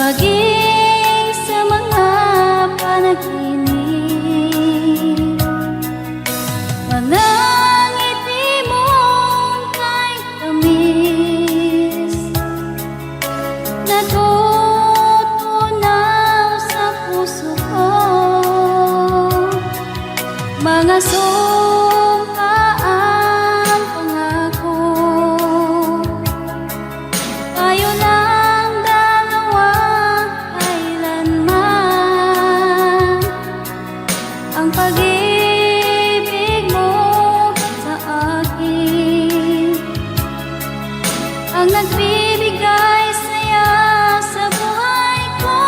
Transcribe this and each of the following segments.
maging sa mga panaginip. Mga ngiti mong kahit tamis, natutunaw sa puso ko. Mga sumkaang pangako, tayo lang dalawa kailanman. Ang pag-ibig mo sa akin ang nagbibigay saya sa buhay ko.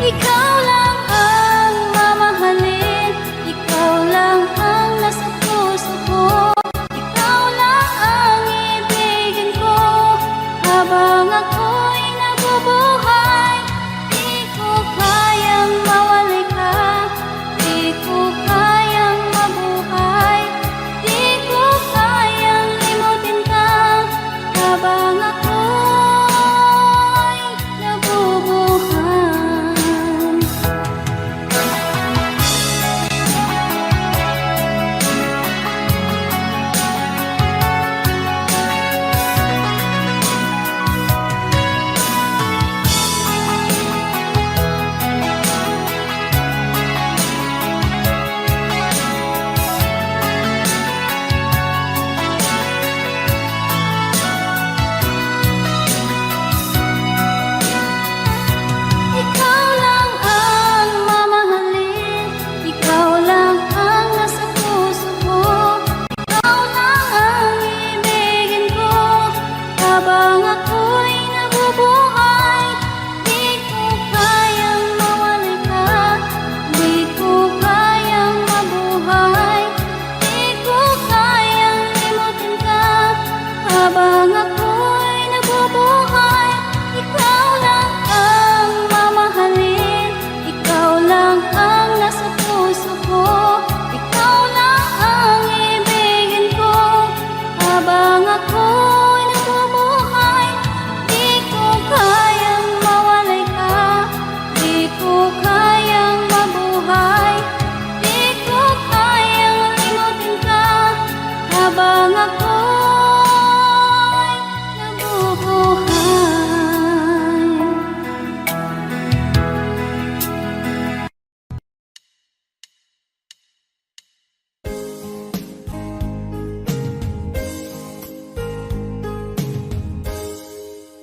Ikaw lang ang mamahalin, ikaw lang ang nasa puso ko. Ikaw lang ang ibigin ko habang ako'y nabubuhay. Di ko kayang mawalay ka, di ko kayang mabuhay, di ko kayang limutin ka habang ako'y nabubuhay. Ikaw lang ang mamahalin, ikaw lang ang nasa puso ko. Ikaw lang ang ibigin ko habang ako'y nabubuhay. Di ko kayang mawalay ka, di ko kayang mabuhay, di ko kayang limutin ka habang ako'y nabubuhay. Ikaw lang ang mamahalin, ikaw lang ang nasa puso ko. Ikaw lang ang ibigin ko habang ako'y nabubuhay. Di ko kayang mawalay ka, di ko kayang mabuhay, di ko kayang limutin ka habang ako'y nabubuhay.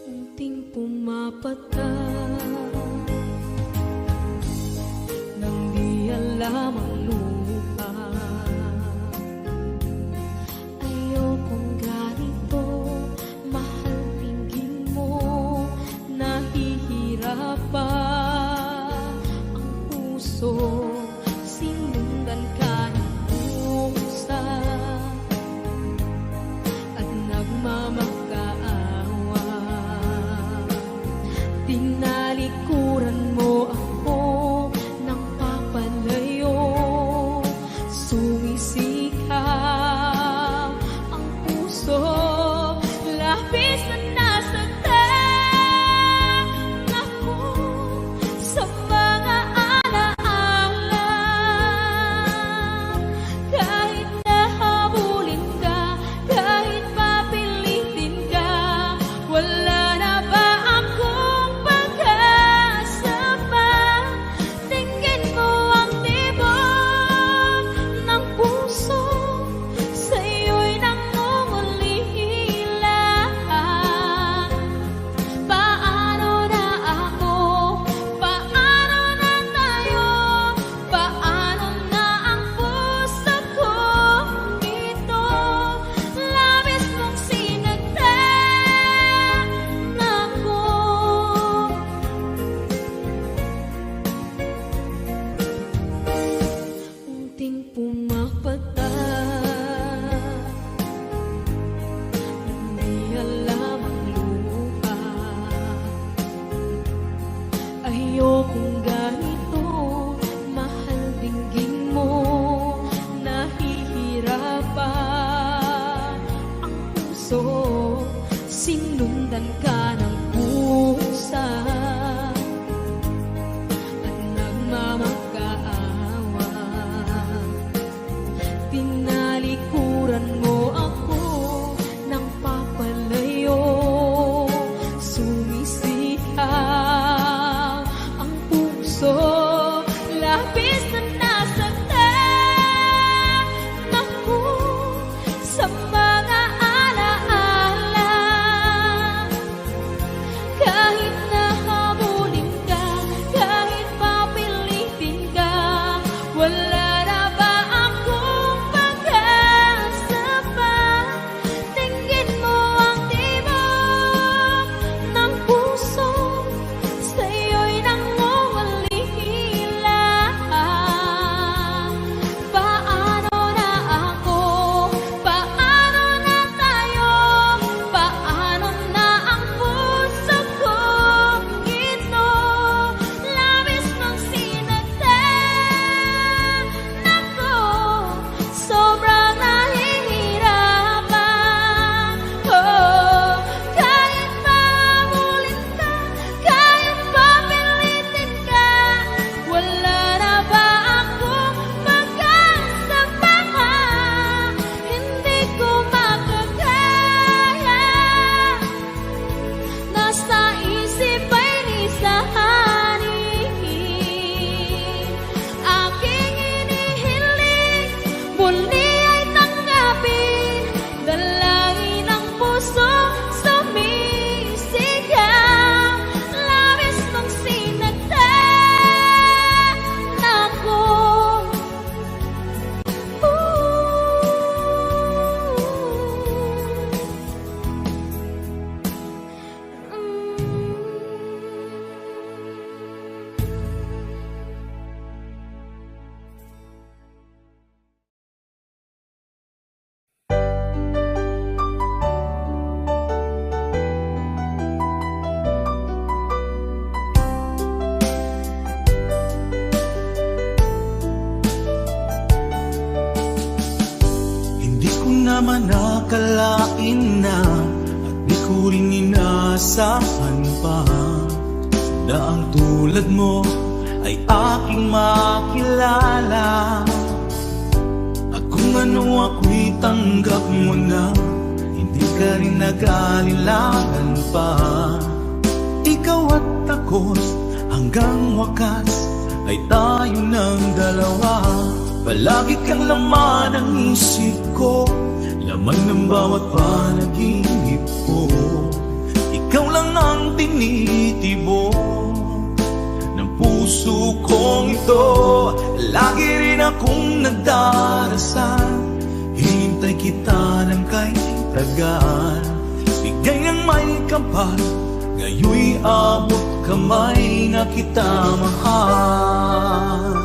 Unting pumapata nang di alam ang lupa. Ayokong ganito, mahal, tingin mo, nahihirapan ang puso. Sinundan ka ng pusa at nagmamakaawa. Tinalikuran mo ako ng papalayo, sumisikap ang puso. Labis na nasaktan ako sa mga alaala. Kahit nahabulin ka, kahit papilitin ka, wala na ba akong pag-asa pa? Tingin mo ang tibok ng puso, sa'yo'y nangungulila. puso, sinundan ka ng pusa at nagmamakaawa. Tinalikuran mo ako ng papalayo, sumisigaw ang puso, labis na nasaktan ako sa mga alaala. Kahit nahabulin ka, kahit papilitin ka, wala na ba akong pag-asa pa? Tingin mo ang tibok ng puso, sa'yo'y nangungalihila. Paano na ako? Paano na tayo? Paano na ang puso kong ito? Labis mong sinaktan ako, sobrang nahihirapan. Oh, kahit mahabulin ka, kahit papilitin ka, wala na ba akong pag-asa pa? Hindi ko makakaya, nasa isip ay nisahanin. Aking inihiling, muli ay tanggapin, dalangin ng puso sumisigaw. Labis mong sinaktan ako. Hindi ko naman nakalain na at di ko rin inaasahan pa na ang tulad mo ay aking makilala. At kung ano ako'y tanggap mo na, hindi ka rin nag-alilangan pa. Ikaw at ako hanggang wakas ay tayo ng dalawa. Palagi kang laman ng isip ko, laman ng bawat panaginip ko. Ikaw lang ang tinitibok ng puso kong ito. Lagi rin akong nagdarasal, hinintay kita ng kay tagal. Bigay ng may kapal, ngayon'y abot kamay na kita mahal.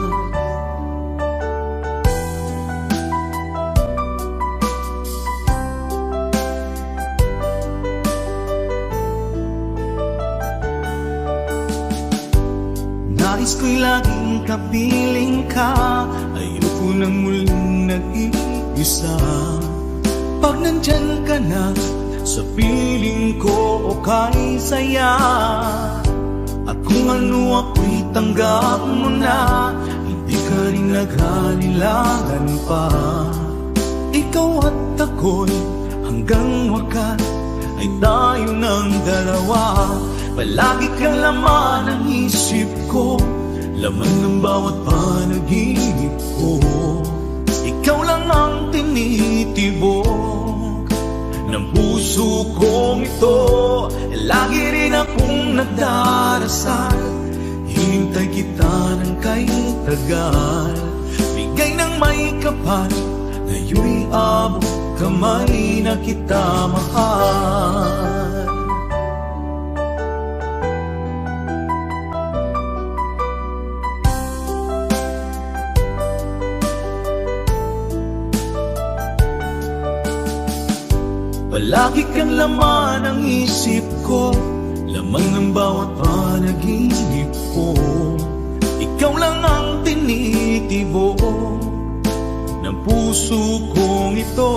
Nais ko'y laging kapiling ka, ayoko nang muling nag-iisa. Pag nandyan ka na, sa piling ko okay saya. At kung ano ako'y tanggap mo na, hindi ka rin naghalilangan pa. Ikaw at ako'y hanggang wakas ay tayo ng dalawa. Palagi kang laman ng isip ko, laman ng bawat panaginip ko. Ikaw lang ang tinitibok ng puso kong ito. Lagi rin akong nagdarasal, hinintay kita ng kay tagal. Bigay ng may kapal, ngayon'y abot kamay na kita mahal. Palagi kang laman ng isip ko, laman ng bawat panaginip ko. Ikaw lang ang tinitibok ng puso kong ito.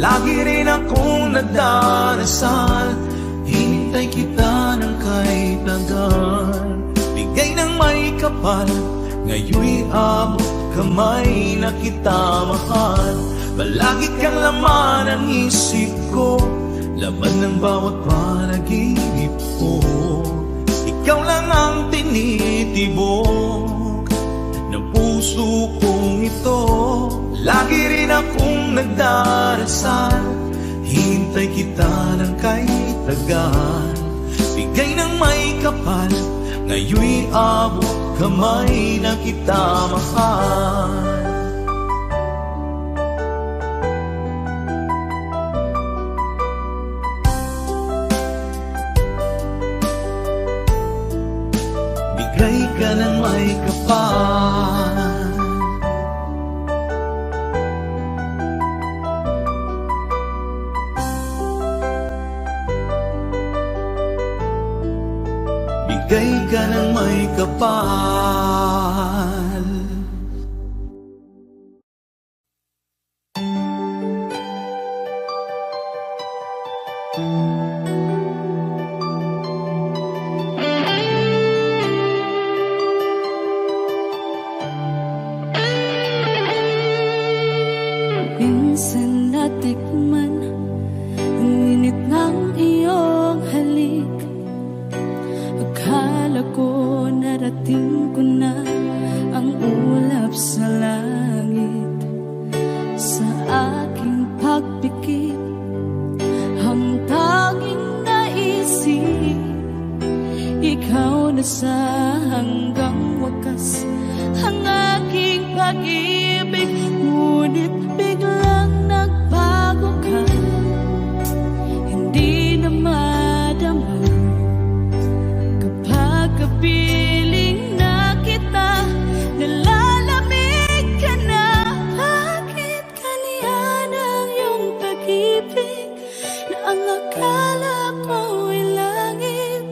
Lagi rin akong nagdarasal, hinintay kita ng kahit tagal. Bigay ng may kapal, ngayon'y abot kamay na kita mahal. Palagi kang laman ng isip ko, laman ng bawat panaginip ko. Ikaw lang ang tinitibok ng puso kong ito. Lagi rin akong nagdarasal, hintay kita ng kahit tagal. Bigay ng may kapal, ngayon'y abot kamay na kita mahal. Bigay ka ng may kapal, bigay ka ng may kapal. Minsan natikman ang init ng iyong halik. Akala ko narating ko na ang ulap sa langit. Sa aking pagpikit, ang tanging naisip, ikaw na sa hanggang wakas ang aking pag-ibig. Ngunit biglang nagbago ka, hindi na madama. Kapag kapiling na kita, nalalamig ka na. Bakit kaniyan ang iyong pag-ibig na ang akala ko'y langit?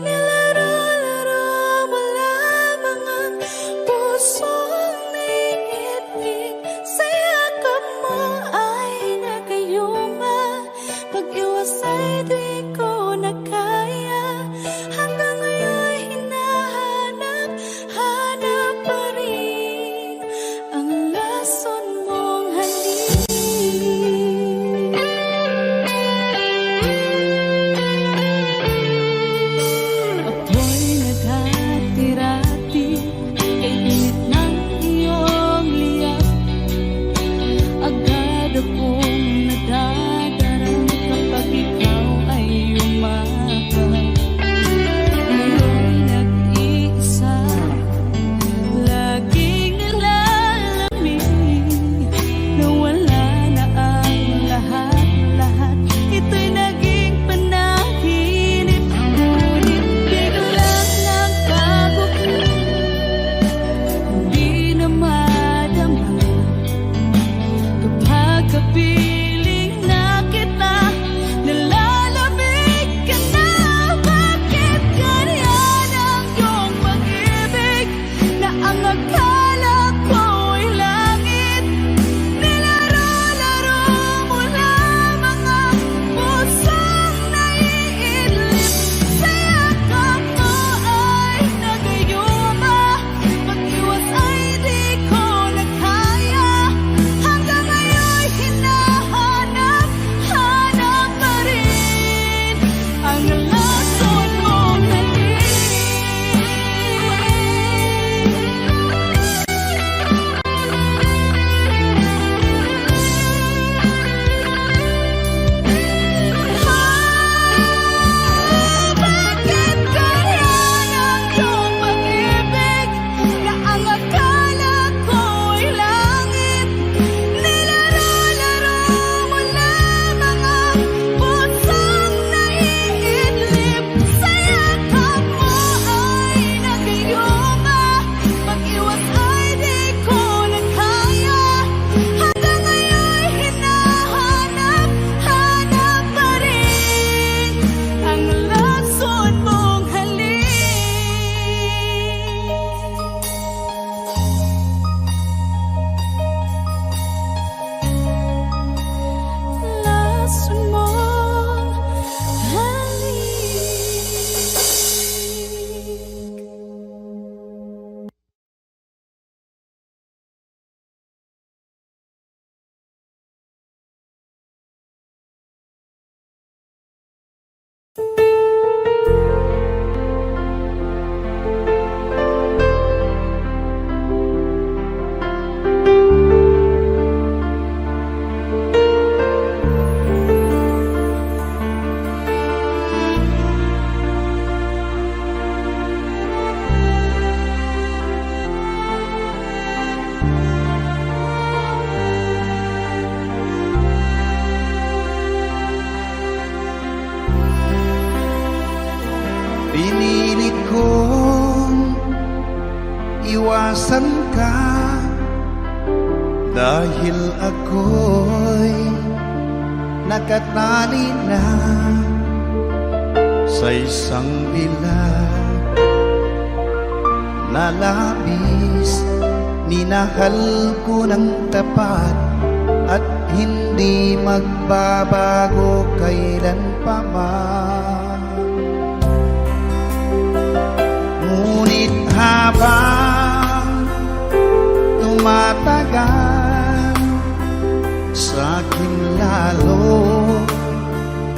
Nilaro-laro mo lamang ang pusong naiibig. Sa yakap mo ay nagayuma, pag-iwas ay di ko na kaya. Hanggang ngayon hinahanap, hanap pa rin ang lason mong halik. maiwasan ka, dahil ako'y nakatali na sa isang bilag na labis. Minahal ko ng tapat at hindi magbabago kailan pa man. Ngunit habang tumatagal, sa'kin lalo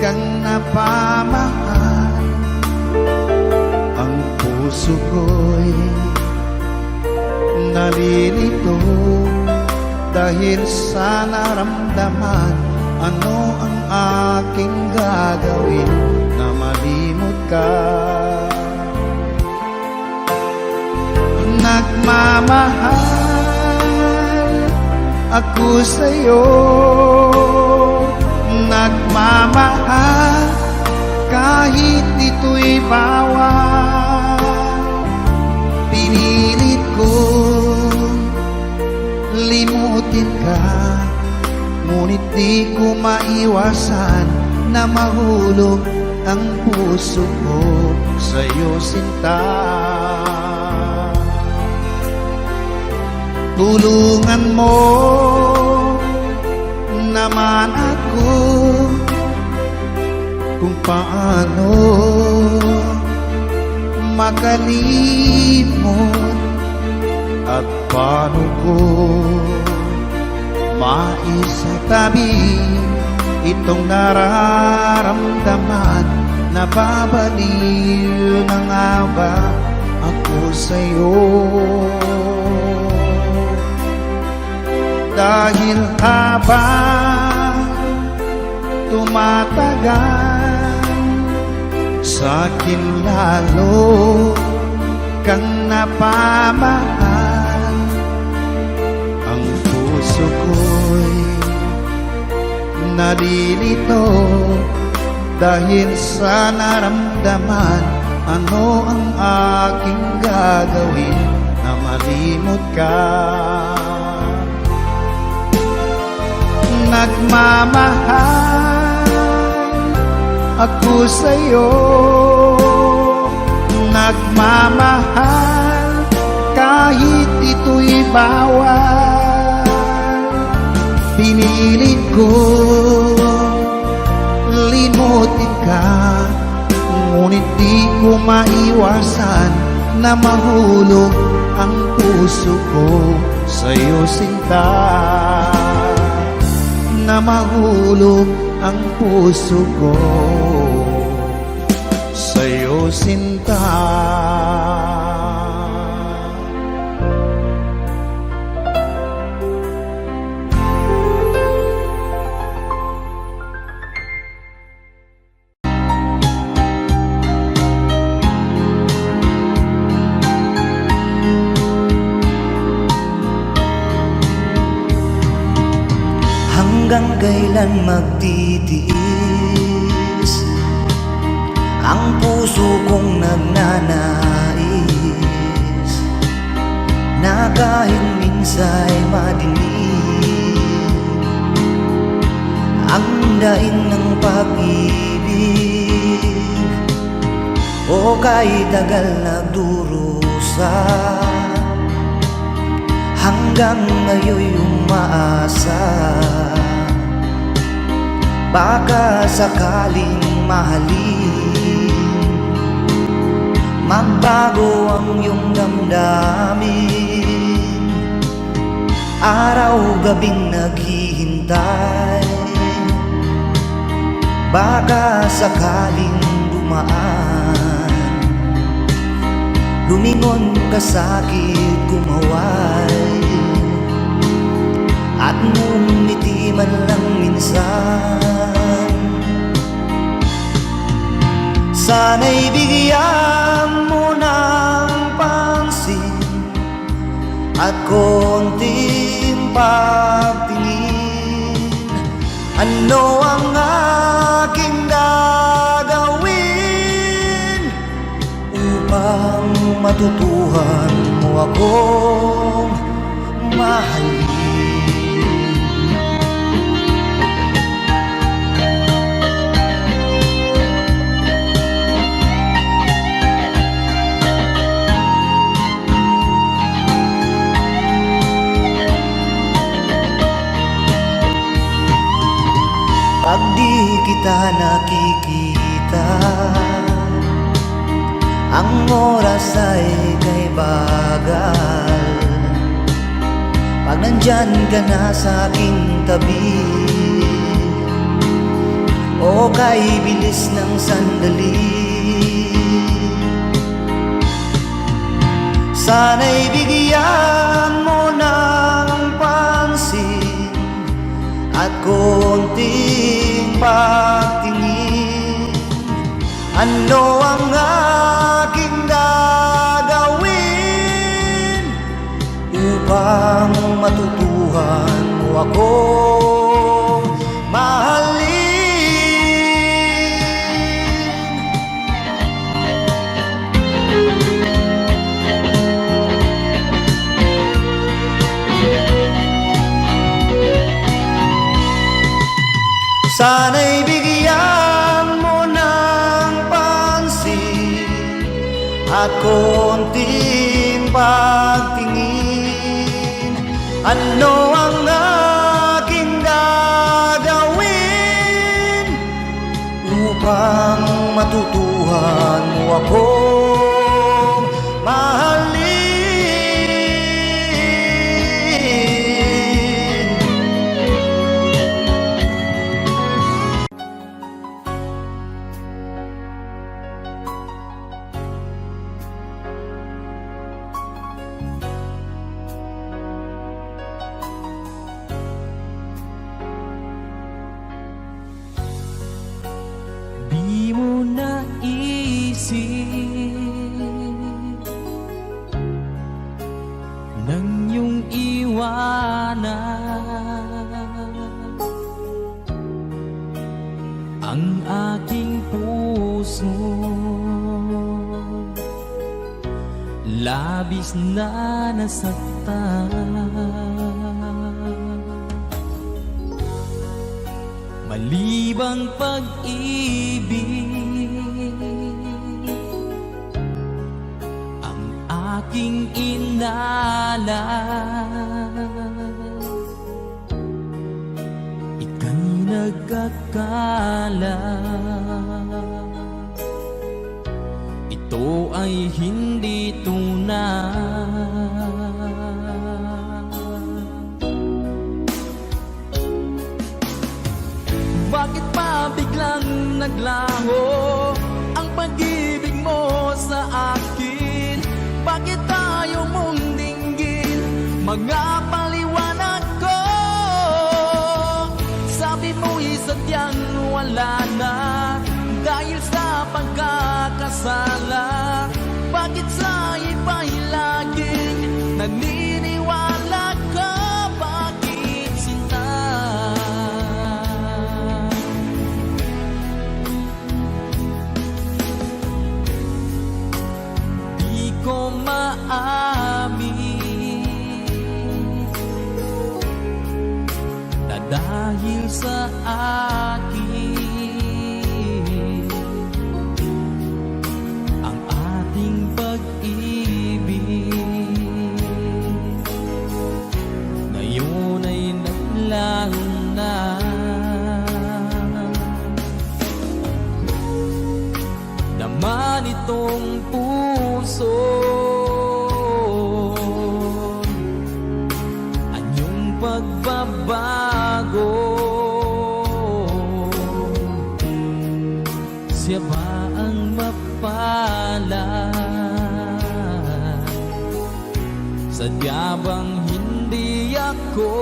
kang napamahal. Ang puso ko'y nalilito dahil sa naramdaman. Ano ang aking gagawin na malimot ka? Nagmamahal ako sa'yo, nagmamahal kahit ito'y bawal. Pinilit ko limutin ka, ngunit di ko maiwasan na mahulog ang puso ko sa'yo, sinta. Tulungan mo naman ako kung paano makalimot at paano ko maisatabi itong nararamdaman. Nababaliw na nga ba ako sa'yo? Dahil habang tumatagal, sa'kin lalo kang napamahal. Ang puso ko'y nalilito dahil sa naramdaman. Ano ang aking gagawin na malimot ka? Nagmamahal ako sa'yo, nagmamahal kahit ito'y bawal. Pinilit ko limutin ka, ngunit di ko maiwasan na mahulog ang puso ko sa'yo, sinta. Na mahulog ang puso ko sa'yo, sinta. Hanggang kailan magtitiis ang puso kong nagnanais na kahit minsa'y madinig ang daing ng pag-ibig, o kahit tagal nagdurusa, hanggang ngayon'y umaasa. Baka sakaling mahalin, magbago ang iyong damdamin. Araw-gabing naghihintay, baka sakaling dumaan, lumingon ka sa'kin, kumaway, at ngumiti man lang minsan. Sana'y bigyan mo ng pansin at konting pagtingin. Ano ang aking gagawin upang matutuhan mo akong mahalin. Pag di kita nakikita, ang oras ay kay bagal. Pag nandyan ka na sa aking tabi, o kay bilis ng sandali, sana'y bigyan mo ng pansin at konting pagtingin. Ano ang aking gagawin upang matutuhan mo akong mahalin? Sana'y bigyan mo ng pansin at konting pagtingin. Ano ang aking gagawin upang matutuhan mo akong mahalin? Di mo naisip nang iyong iwanan ang aking puso, labis na nasaktan. Malibang pag-ibig ang aking inalan, ika'y nagkakala ito ay hindi tunay. Bakit pa biglang naglaho ang pag-ibig mo sa akin? Bakit tayo mong dinggin mga paliwanag ko? Sabi mo'y sadyang wala na dahil sa pagkakasala. Bakit sa iba'y laging naniniwala ka? Bakit sinta? Di ko maamin na dahil sa akin ang ating pag-ibig ngayon ay naglaho na. Naman itong puso anyong pagbabago, siya ba ang mapalad? Sadya bang hindi ako?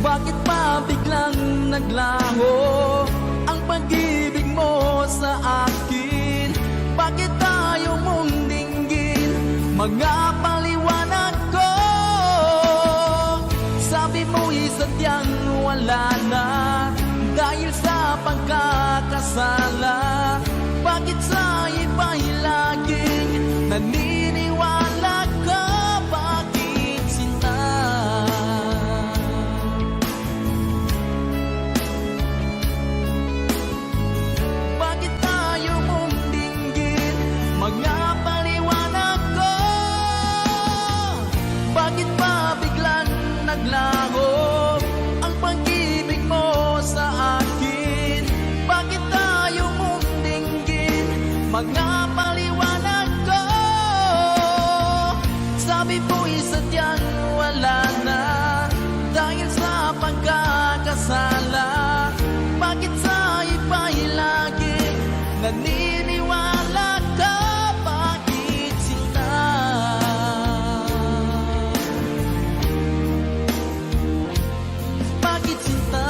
Bakit pa biglang naglaho ang pag-ibig mo sa akin? Bakit tayo mong dinggin mga paliwanag ko? Sabi mo'y sadyang wala na dahil sa pagkakasala. naglaho ang pag-ibig mo sa akin? Bakit tayo mong dinggin? Magpaliwanag ko. Sabi mo'y sadyang wala na dahil sa pagkakasala. Bakit sa iba'y lagi naniniwala ka? Bakit sila? Bakit sila?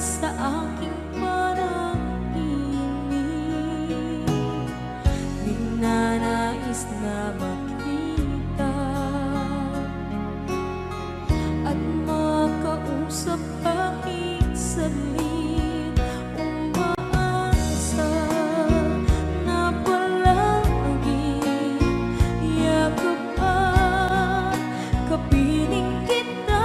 sa aking parang inig. Di na nais na makita at makausap kahit saglit. Umaasa na palaging yakap at kapiling kita.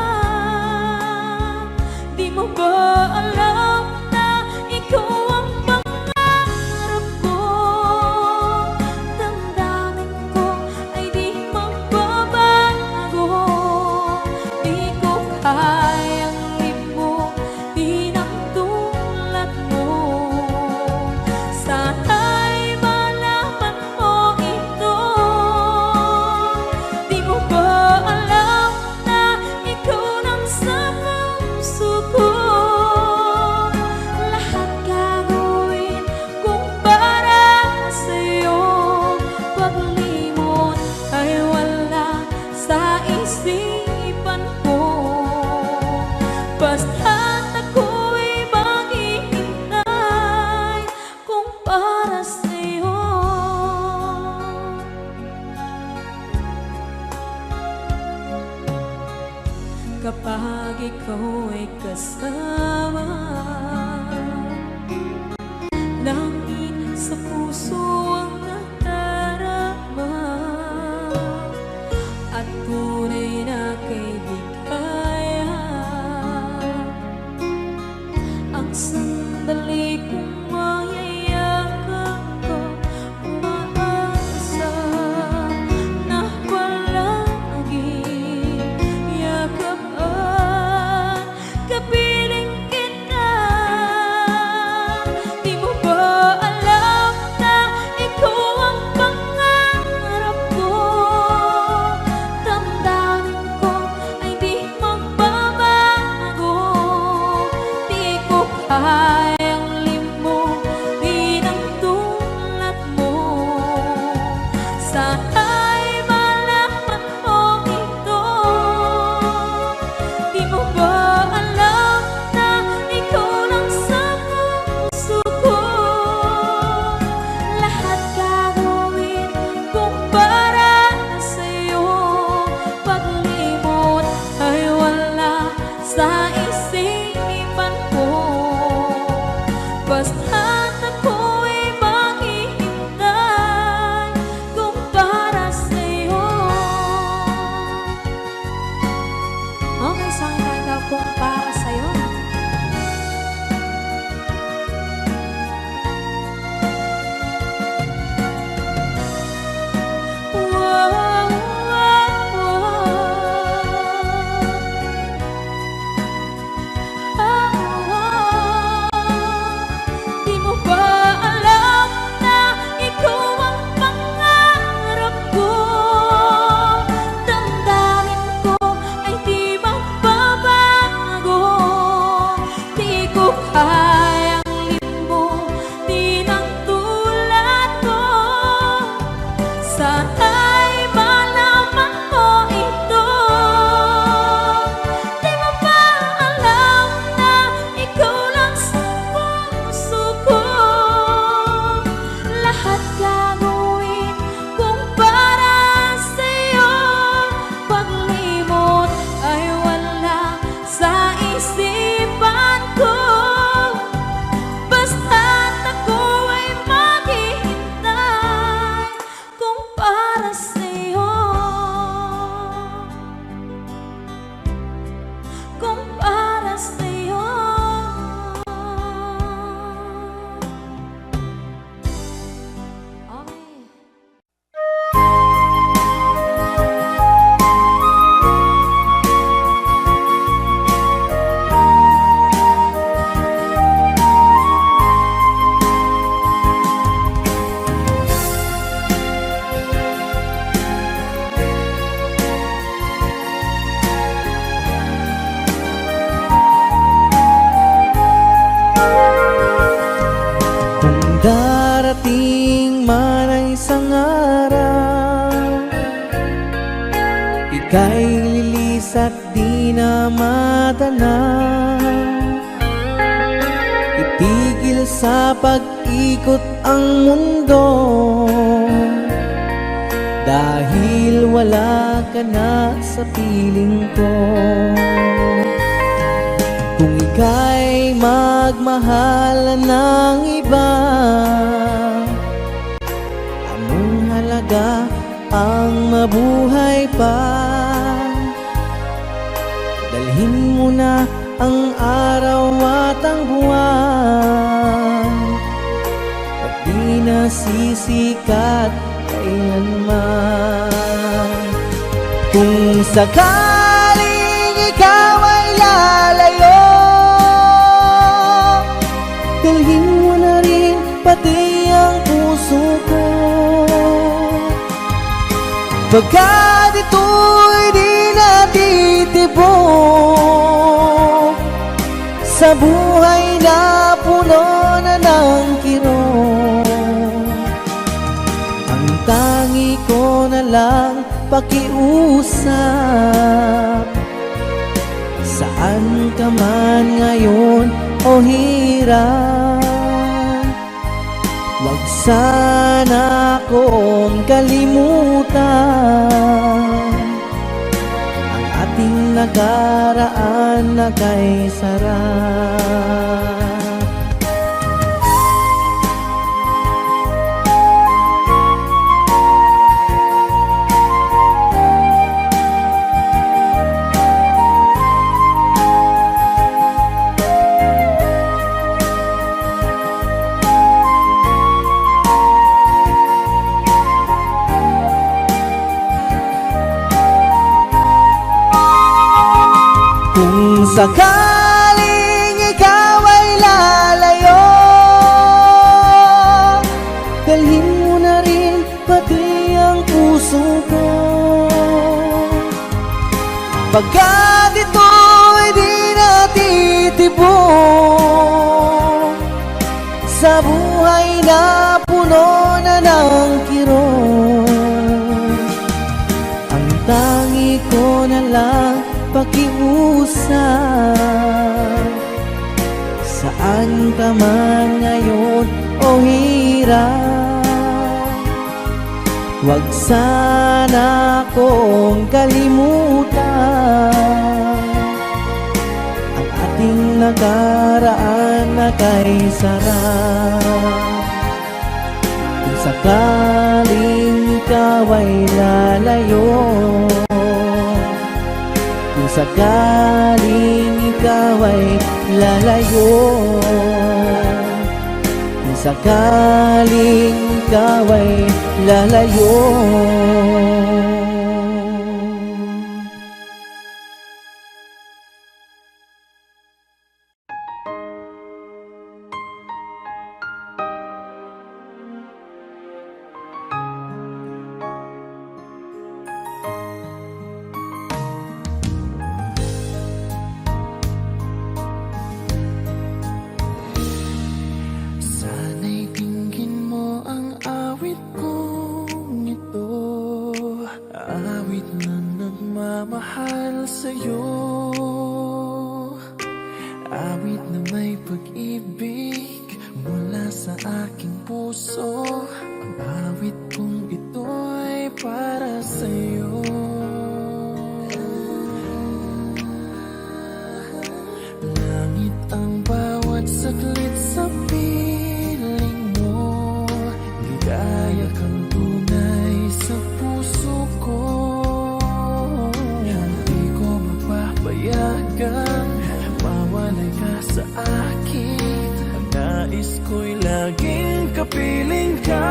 Di mo ba alam na ikaw ang pangarap ko? Damdamin ko ay di magbabago. Di ko kayang limutin ang tulad mo. Sana'y malaman mo ito. Di mo ba alam na ikaw lang sa puso ko? Lahat gagawin kung para sa'yo. Paglimot ay wala sa isipan ko. Basta't ako'y maghihintay kung para sa'yo. Kapag ikaw ay kasama, langit sa puso ang nadarama, at tunay na kaibigan. Ang sandali kong mayayakap ko, umaasa na palaging yakap at kapiling kita. Di mo ba alam na ikaw ang pangarap ko? Damdamin ko ay di magbabago. Di ko kayang limutin ang tulad mo. Sana'y malaman mo ito. Di mo ba alam na ikaw lang sa puso ko? Lahat gagawin kung para sa'yo. Paglimot ay wala sa isipan ko. Basta't ako'y maghihintay kung para sa'yo. Okay, saan tayo kung para sa'yo? Wow, wow, wow. Di mo ba alam na ikaw ang pangarap ko? Damdamin ko ay di magbabago. Di ko kayang limutin ang tulad mo. Sana'y malaman mo ito. Di mo ba alam na ikaw lang sa puso ko? Lahat gagawin kung para sa'yo. Paglimot ay wala sa isipan ko. Basta't ako ay maghihintay kung para sa'yo. Kung para sa'yo. Okay. Kung darating man ang isang araw, ika'y lilis at di na matanaw. sa pag-ikot ang mundo, dahil wala ka na sa piling ko. Kung ika'y magmahal ng iba, anong halaga ang mabuhay pa? Dalhin mo na ang araw at ang buwan, at di na sisikat kailanman. Kung sakaling ikaw ay lalayo, dalhin mo na rin pati ang puso ko. Pagkat ito'y di natitibok sa buhay na puno na ng kirot, ang tangi ko na lang pakiusap. Saan ka man ngayon o hirap, wag sana akong kalimutan ang ating nakaraan na kay sarap. Kung sakaling ikaw ay lalayo, dalhin mo na rin pati ang puso ko. Pagkat ito'y di natitibok sa buhay na puno na ng kirot, ang tangi ko na lang pakiusap. Saan ka man ngayon o hirap, wag sana akong kalimutan ang ating nakaraan na kay sarap. Kung sakaling ikaw ay lalayo, kung sakaling ikaw ay lalayo, kung sakaling ikaw ay lalayo. Sana'y dinggin mo ang awit kong ito, awit na nagmamahal sa'yo, awit na may pag-ibig mula sa aking puso. Ang awit kong ito'y para sa'yo. Langit ang bawat saglit sa piling mo, ligaya kang tunay sa puso ko. Hindi ko mapapayagan mawalay ka sa akin. Ang nais ko'y laging kapiling ka.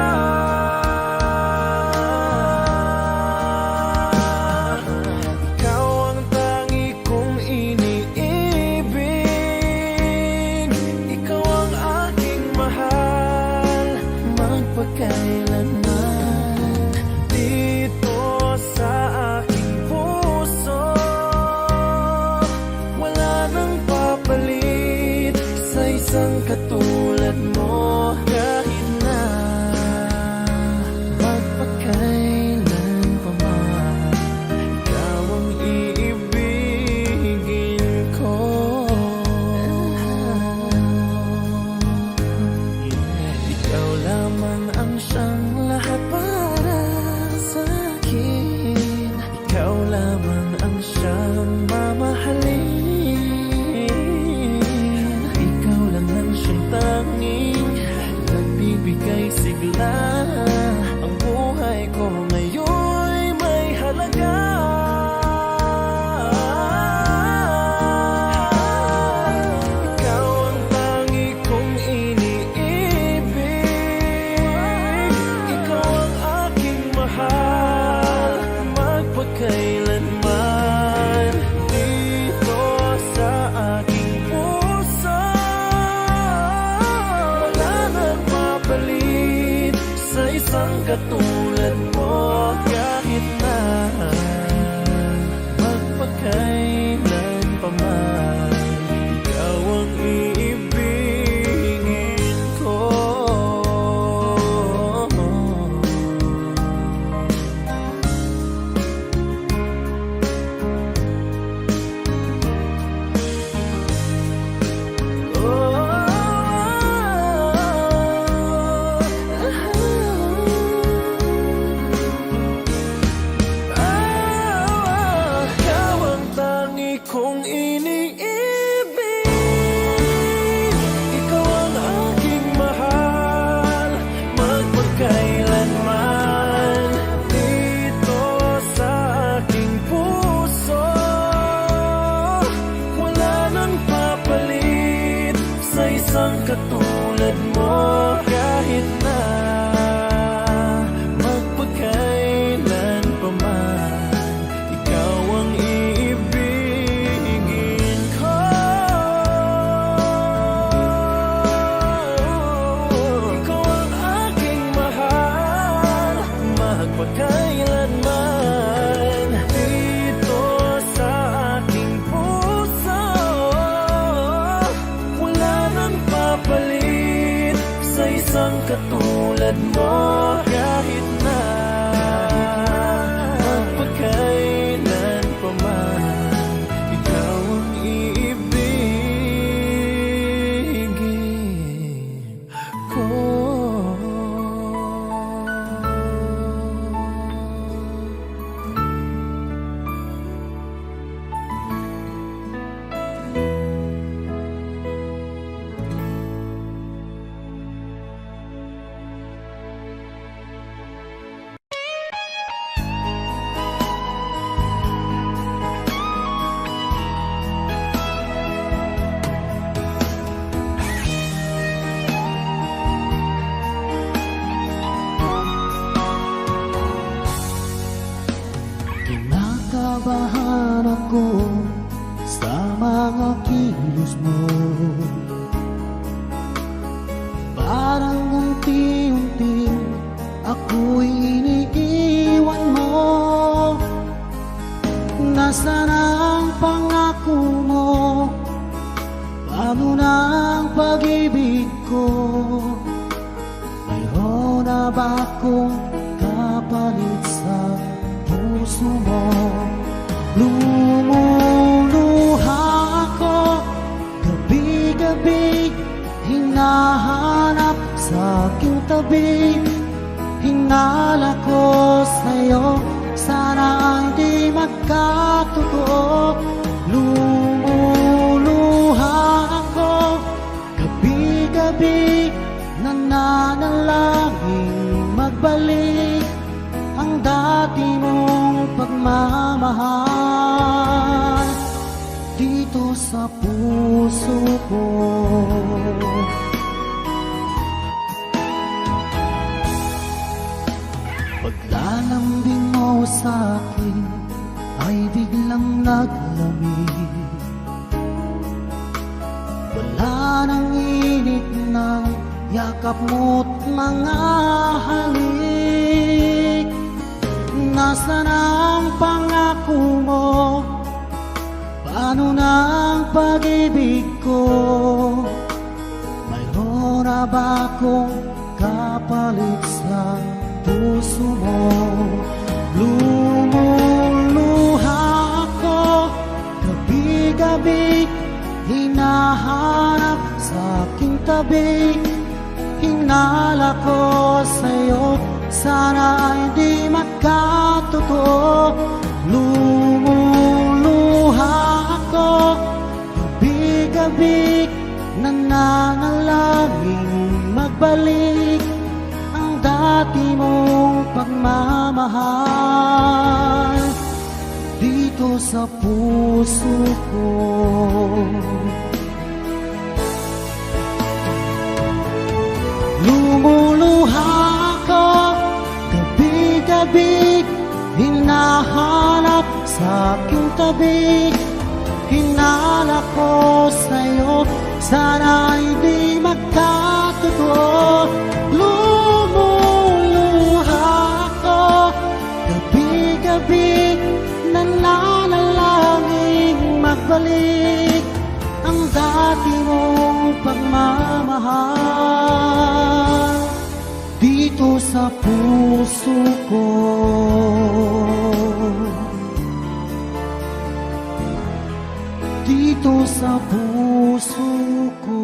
Ikaw ang tangi kong iniibig, ikaw ang aking mahal magpakailanman. Dito sa aking puso wala nang papalit sa isang katulad mo. Kahit na magpakailan pa man, ikaw ang iibigin ko. isang katulad mo kahit na magpakailan pa man, ikaw ang iibigin ko. Ikaw ang tangi kong iniibig, ikaw ang aking mahal, magpagkailanman dito sa aking puso. Wala nang papalit sa isang katulad mo kahit na magpagkailan pa man, ikaw ang iibigin ko. Ikaw ang aking mahal, magpagkailanman dito sa aking puso. Wala nang papalit sa isang katulad mo kahit na magpagkailan pa man, ikaw ang iibigin ko. Kinakabahan ako sa mga kilos mo, parang unti-unti ako'y iniiwan mo. Nasaan ang pangako mo? Paano na ang pag-ibig ko? Mayroon na ba akong kapalit sa puso mo? Lumuluha ako gabi-gabi, hinahanap sa aking tabi. Hinala ko sa'yo, sana hindi magkatotoo. Lumuluha ako gabi-gabi, nananalangin magbalik ang dati mong pagmamahal dito sa puso ko. Paglalambing mo sa akin ay biglang naglamig. Wala nang init ng yakap mo't mga halik. Nasaan ang pangako mo? Paano na ang pag-ibig ko? Mayroon na ba akong kapalit sa puso mo? Lumuluha ako gabi-gabi, hinahanap sa aking tabi. Hinala ko sa'yo, sana hindi magkatotoo. Lumuluha ako gabi-gabi, nananalangin magbalik ang dati mong pagmamahal dito sa puso ko. Lumuluha ako gabi-gabi, hinahanap sa aking tabi. Hinala ko sa'yo, sana hindi magkatotoo. Lumuluha maibalik ang dati mong pagmamahal dito sa puso ko. Dito sa puso ko.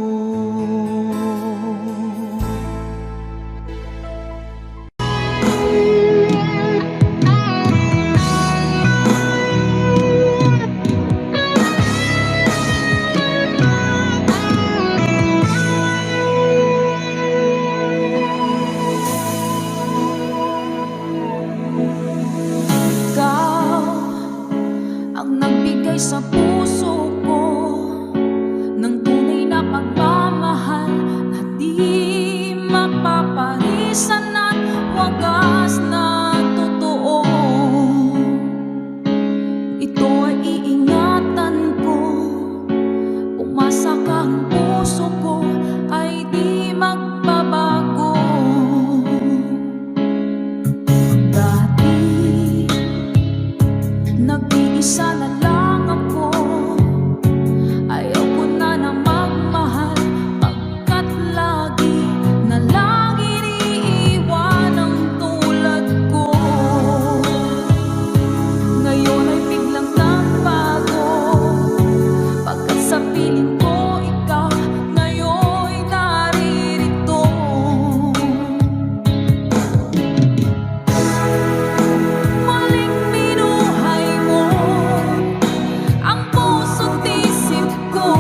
Ikaw ang nagbigay sa puso ko ng tunay na pagmamahal na di mapaparisan at wagas na totoo. Ito ay iingatan ko, umasa ka ang puso ko ay di magbabago. Dati nag-iisa na lang ako, ayaw ko na na magmahal pagkat lagi na lang iniiwan ang tulad ko. Ngayon ay biglang nagbago pagkat sa piling ko ikaw ngayon'y naririto. Muling binuhay mo ang puso't isip ko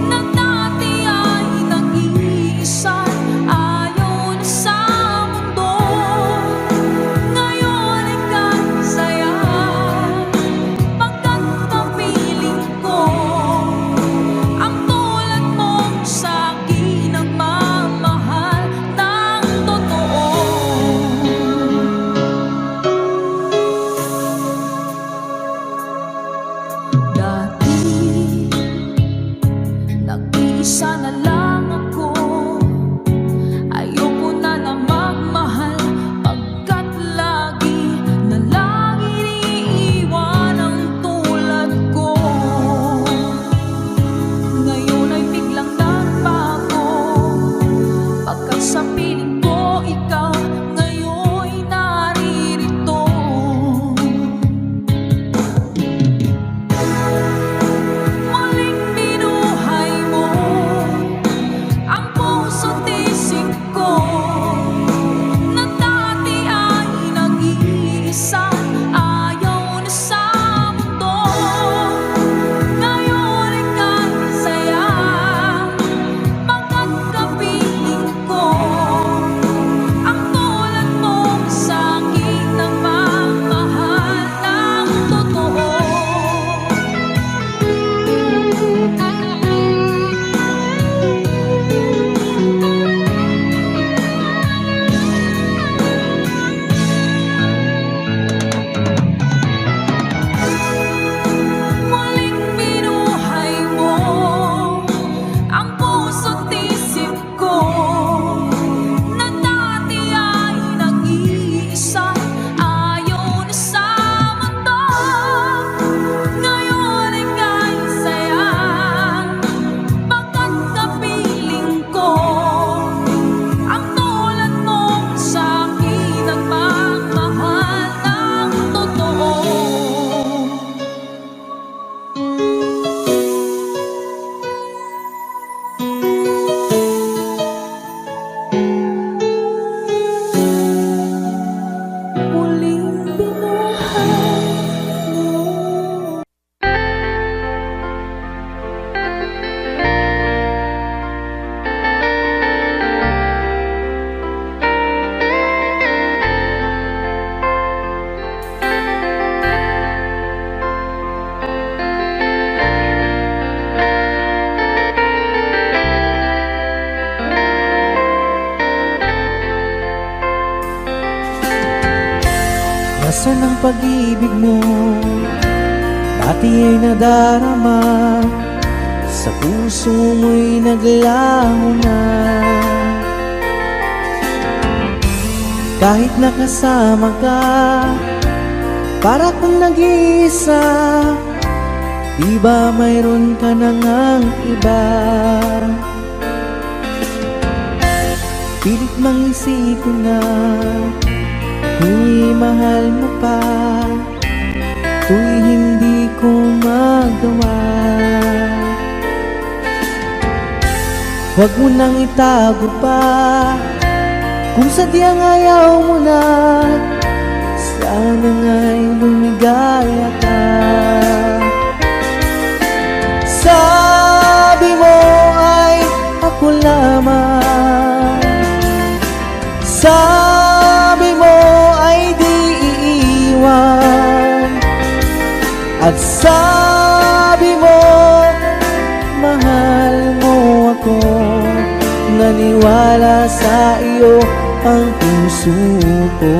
na dati ay nag-iisa, ayaw na sa mundo. Ngayon ay kasaya pagkat kapiling ko ang tulad mong sa'kin nagmamahal ng totoo. Dati nag-iisa na lang ako, ayoko na na magmahal pagkat lagi na lang iniiwan ang tulad ko. Ngayon ay biglang nagbago pagkat sa piling ko ikaw ngayon'y naririto. Muling binuhay mo ang puso't isip ko na dati ay nag-iisa, ayaw na sa mundo. Ngayon ay kasaya pagkat kapiling ko ang tulad mong sa'kin nagmamahal ng totoo. Muling binuhay mo ang puso't isip ko na dati ay nag-iisa, ayaw na sa mundo. Ngayon ay kasaya pagkat kapiling ko ang tulad mong sa'kin nagmamahal ng totoo. Muling binuhay mo. Nasaan ang pag-ibig mo? Dati ay nadarama, sa puso mo'y naglaho na. Kahit nakasama ka, para kung nag-iisa, Di ba mayroon ka na ngang iba? Pilit mang isipin na kung mahal mo pa, to'y hindi ko magawa. Huwag mo nang itago pa kung sadyang ayaw mo na. Sana nga'y lumigaya ka. Sabi mo ay ako lamang, sabi mo ay di iiwan, at sabi mo mahal mo ako. Naniwala sa iyo ang puso ko.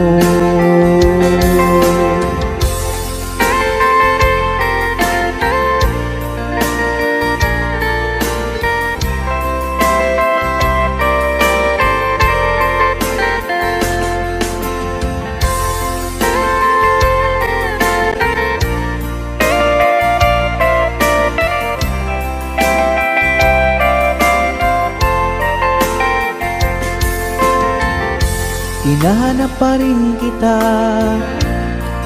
Hinahanap pa rin kita,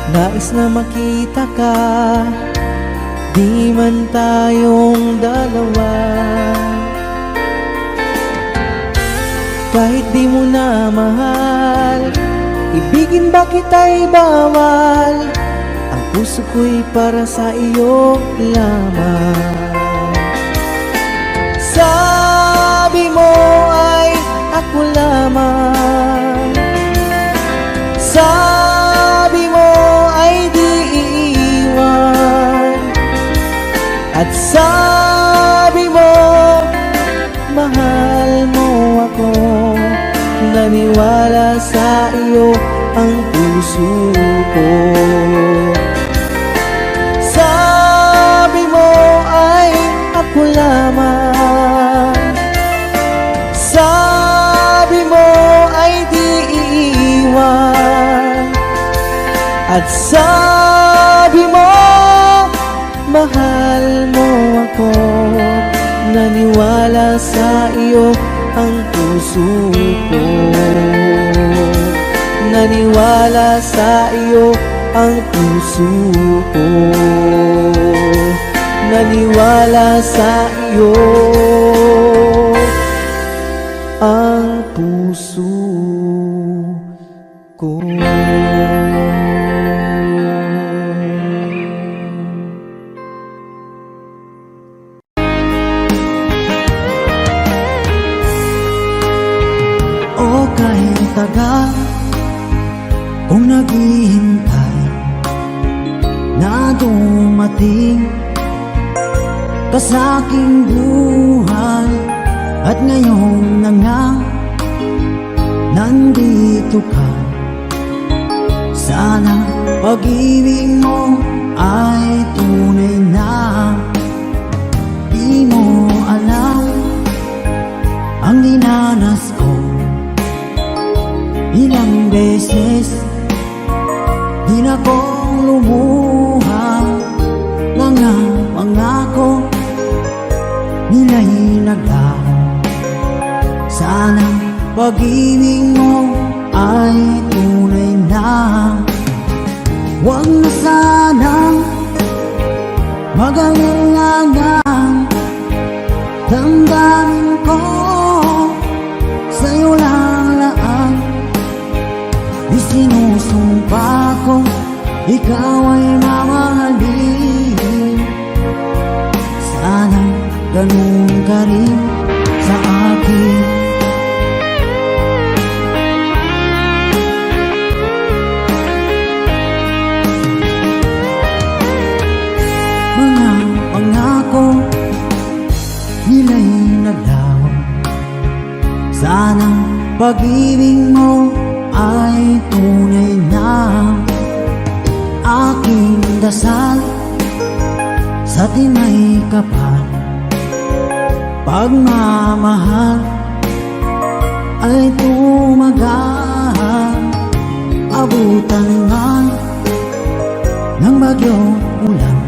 nais na makita ka, di man tayong dalawa. Kahit di mo na mahal, ibigin ba kita'y bawal? Ang puso ko'y para sa iyo lamang. Sabi mo ay ako lamang, sabi mo ay di iiwan, at sabi mo mahal mo ako. Naniwala sa iyo ang puso ko. Sabi mo ay ako lamang, sabi mo ay di iiwan, at sabi mo mahal mo ako. Naniwala sa iyo ang puso ko. Naniwala sa iyo ang puso ko. Naniwala sa iyo ang puso ko. O kahit tagal kung naghihintay na dumating ka sa aking buhay, at ngayon na nga nandito ka. Sana pag-ibig mo ay tunay na. Di mo alam ang dinanas ko, ilang beses din akong lumuha. Mga pangako nila'y naglaho. Sana pag-ibig mo ay tunay na. Huwag na sanang mag-alangan, damdamin ko sa'yo lang laan. Isinusumpa ko ikaw ay mamahalin. Sana ganun ka rin sa akin. Mga pangako nila'y naglaho. Sana pag-ibig mo ay tunay na. Aking dasal sa tinay kapal, pagmamahal ay tumagal. Abutan man ng bagyong ulan,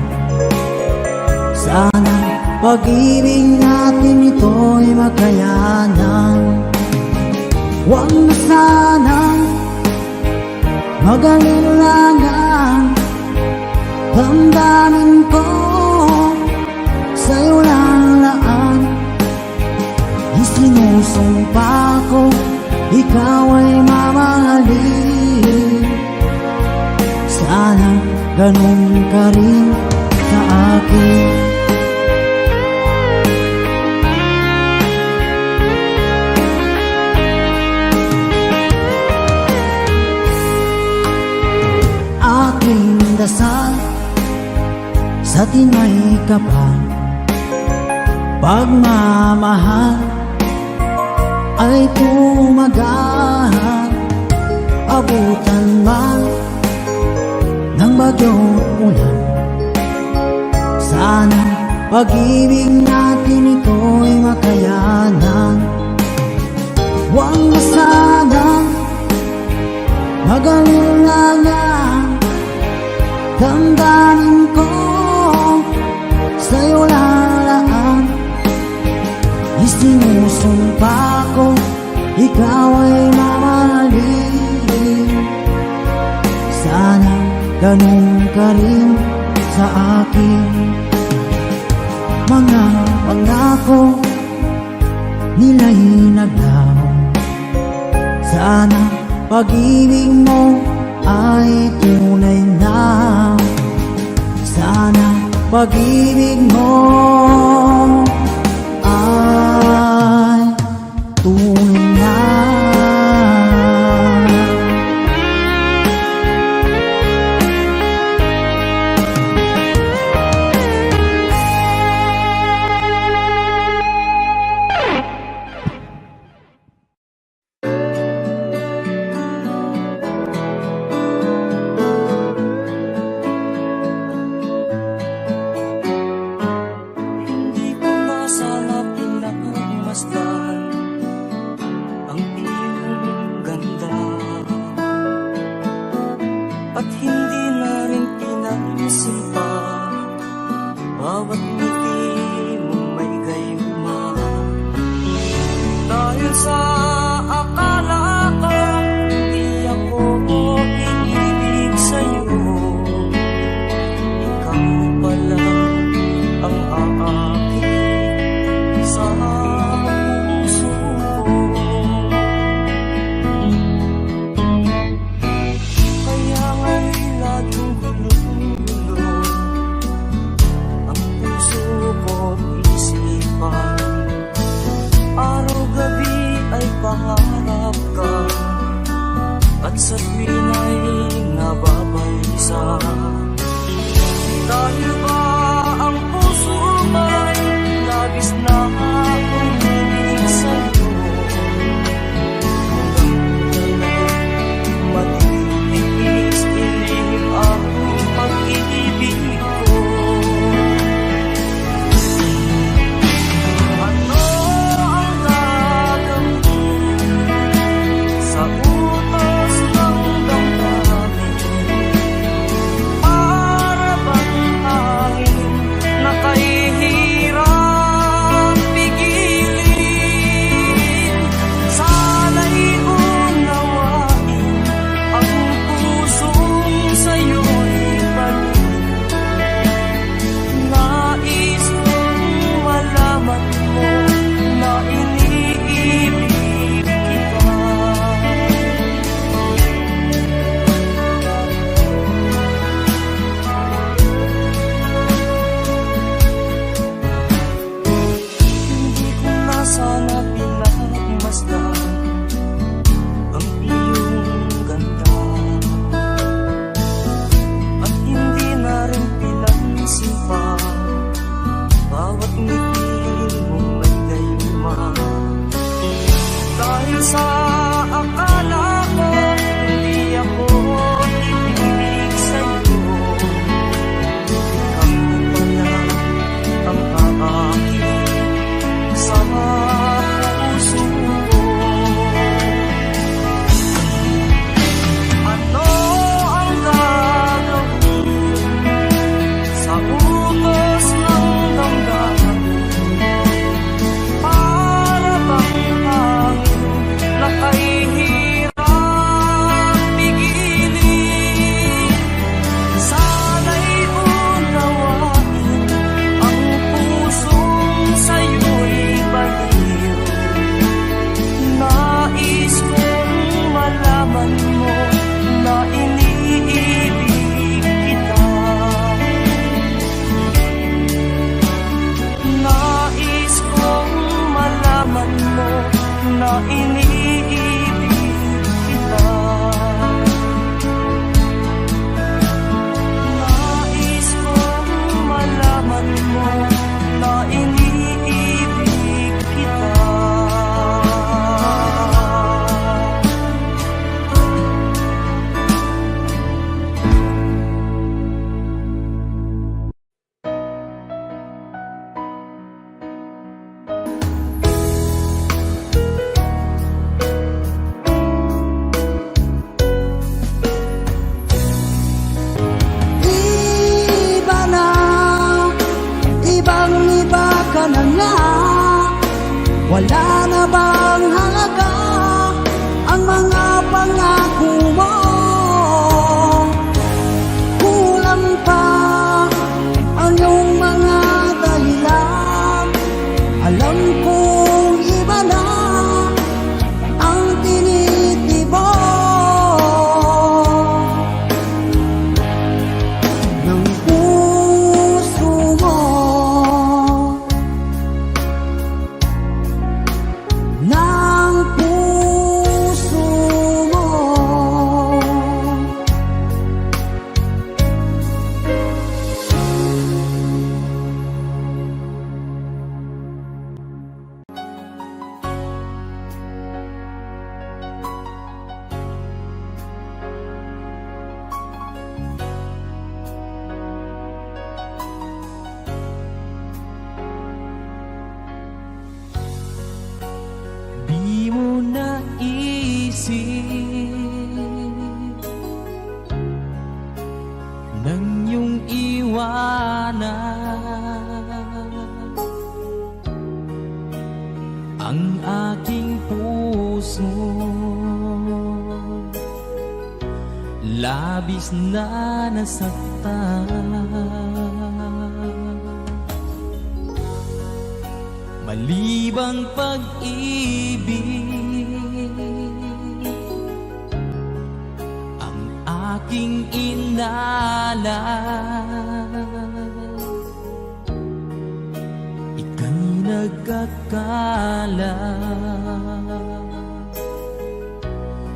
Sana pag-ibig natin ito'y makayanan. Huwag na sanang mag-alilangan. Damdamin ko sa'yo lang laan. Isinusumpa ko ikaw ay mamahalin. Sana ganun ka rin sa akin. Aking dasal sa tinay kapal, pagmamahal ay tumagahan. Abutan man ng bagyong ulan, sana pag-ibig natin ito'y makayanan. Huwag na sanang mag-alilangan. Damdamin ko sa'yo lalaan. Isinusumpa ko ikaw ay mamahalin. Sana ganun ka rin sa akin. Mga pangako nila'y naglaho. Sana pag-ibig mo ay tunay na. Sana pag-ibig mo ay tunay na. Hindi ko na sana pinagmasdan ang iyong ganda, at hindi na rin pinansin pa bawat ngiti mong may gayuma. Dahil sa akala ko hindi ako iibig sa'yo, ikaw pala ang aakit sa puso ko. Kaya nga'y laging gulo-gulo ang puso ko't isipan. Araw-gabi ay pangarap ka, at sa tuwin ay nababalisa. Dahil ba ang puso mo'y labis na umiibig sa'yo, matitis-ilim ang pag-ibig ko. Ano ang gagawin sa utos ng damdamin? Para bang hangin na kahihirap pigilin? Sana'y unawain ang pusong sa'yo'y balik. Nais kong malaman mo na iniibig kita. Hindi ko na sana pinagmasdan ang iyong ganda, at hindi na rin pinansin pa bawat ngiti mong may gayuma. Dahil sa akala ko hindi ako iibig sa'yo, ikaw pala ang aakit sa puso ko. Ano ang gagawin sa utos ng na iniibig kita. Nais kong malaman mo na iniibig kita. Iba na, ibang-iba ka na nga. Wala na bang halaga ang mga pangako mo? Kulang pa ang iyong mga dahilan. Alam kong iba na ang tinitibok ng puso mo, ng puso mo. Di mo naisip nang iyong iwanan ang aking puso. Labis na nasaktan, malibang pag-ibig ang aking inalan. Ika'y nagkakala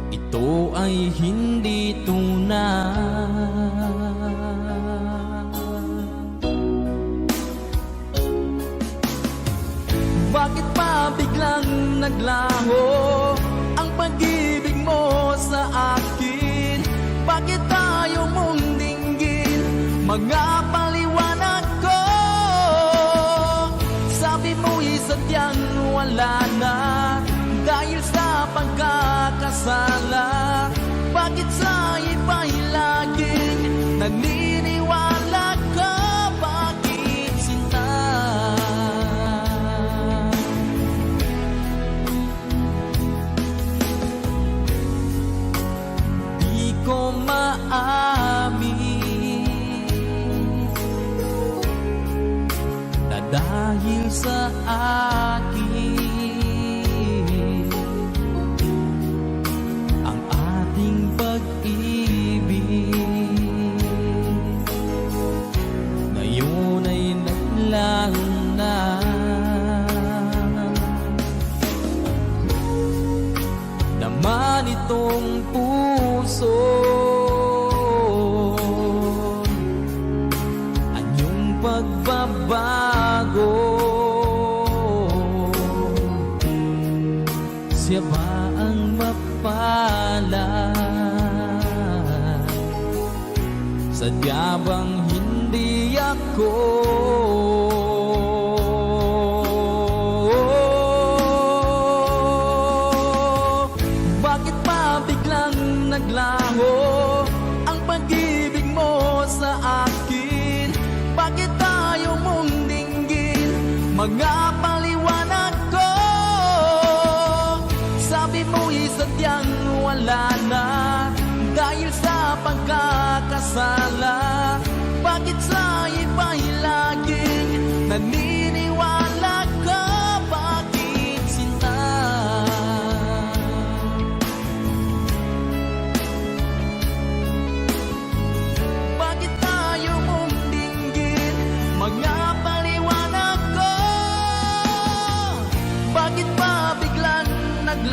ito ay hindi tunay. Bakit pa biglang naglaho ang pag-ibig mo sa akin? Bakit tayo mong dinggin mga paliwanag ko? Sabi mo'y sadyang wala na dahil sa pagkakasala. Bakit sa iba'y laging naniniwala ka? Bakit sinta? Di ko maamin na dahil sa akin ang ating pag-ibig ngayon ay naglaho na. Naman itong puso anyong pagbabago. Siya ba ang mapalad? Sadya bang hindi ako? Bakit pa biglang naglaho ang pag-ibig mo sa akin? Bakit tayo mong dinggin mga paliwanag ko? Sabi mo'y sadyang wala na dahil sa pagkakasala. Bakit sa iba'y laging naniniwala ka? Bakit sinta? Bakit tayo mong dinggin mga paliwanag ko? Bakit pa biglang naglaho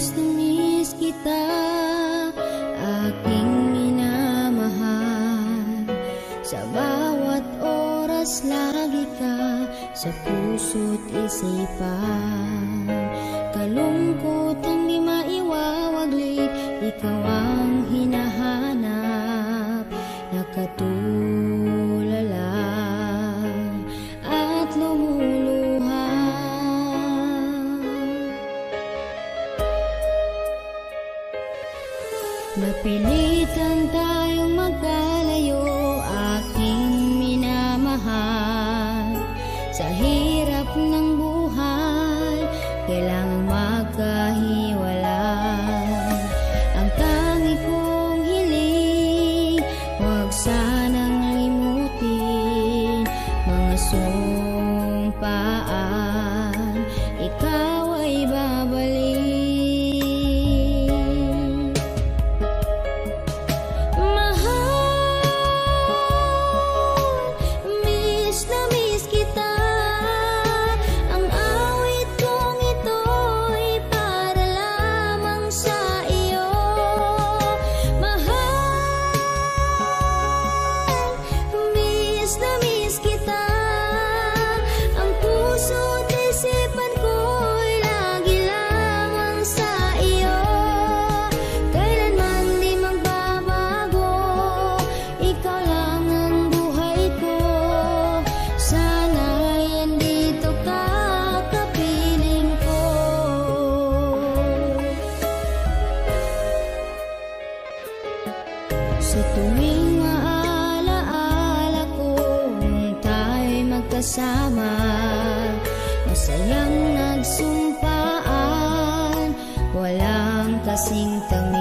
na miss kita, aking minamahal. Sa bawat oras lagi ka sa puso't isipan. Kalungkot ang di maiwawaglit, ikaw ang hinahanap. Nakatulala at lumuluha. Napilitan tayong magkalayo, aking minamahal. Sa hirap ng buhay, kailangang magkahiwalay. Ang tangi kong hiling, huwag sanang limutin mga sumpaan, ikaw ay babalik. Sa tuwing maalaala ko nung tayo'y magkasama, masayang nagsumpaan, walang kasing tamis.